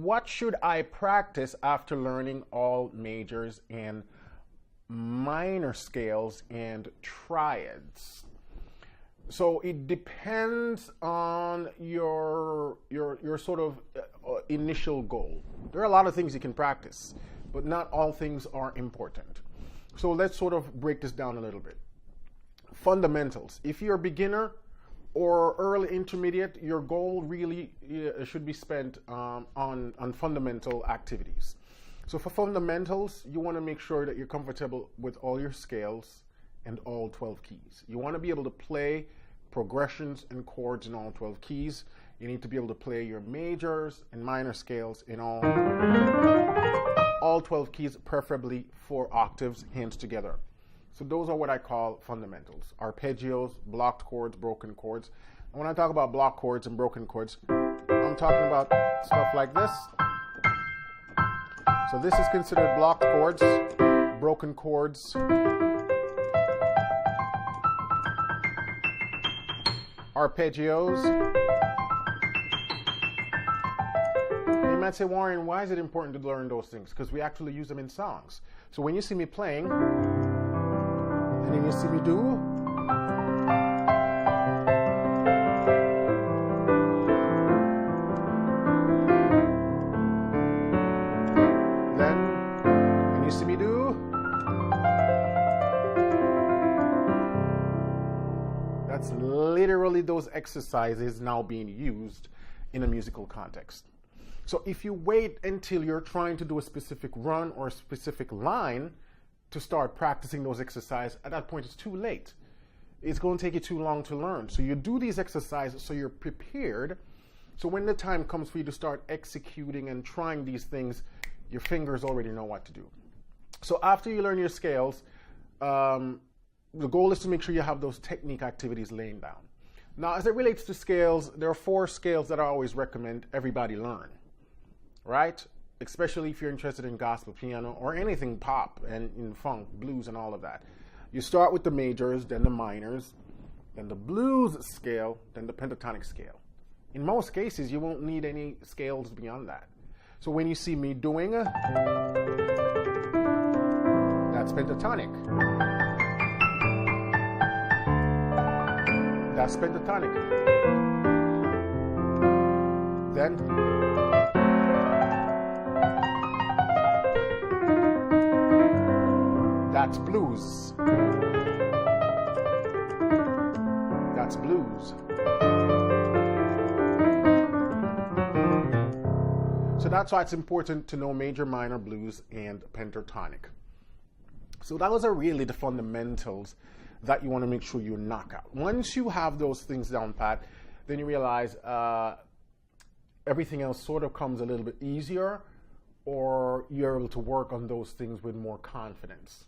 what should I practice after learning all majors and minor scales and triads? So it depends on your sort of initial goal. There are a lot of things you can practice, but not all things are important. So let's sort of break this down a little bit. Fundamentals. If you're a beginner or early intermediate, your goal really should be spent on fundamental activities. So for fundamentals, you want to make sure that you're comfortable with all your scales and all 12 keys. You want to be able to play progressions and chords in all 12 keys. You need to be able to play your majors and minor scales in all 12 keys, preferably 4 octaves, hands together. So those are what I call fundamentals. Arpeggios, blocked chords, broken chords. And when I talk about blocked chords and broken chords, I'm talking about stuff like this. So this is considered blocked chords, broken chords, arpeggios. You might say, Warren, why is it important to learn those things? Because we actually use them in songs. So when you see me playing, and then you see me do, then when you see me do, that's literally those exercises now being used in a musical context. So if you wait until you're trying to do a specific run or a specific line to start practicing those exercises, at that point it's too late. It's going to take you too long to learn. So you do these exercises so you're prepared. So when the time comes for you to start executing and trying these things, your fingers already know what to do. So after you learn your scales, the goal is to make sure you have those technique activities laying down. Now, as it relates to scales, there are 4 scales that I always recommend everybody learn, right? Especially if you're interested in gospel piano or anything pop and in funk, blues, and all of that. You start with the majors, then the minors, then the blues scale, then the pentatonic scale. In most cases, you won't need any scales beyond that. So when you see me doing, that's pentatonic. That's pentatonic. Then that's blues. That's blues. So that's why it's important to know major, minor, blues, and pentatonic. So those are really the fundamentals that you want to make sure you knock out. Once you have those things down pat, then you realize everything else sort of comes a little bit easier, or you're able to work on those things with more confidence.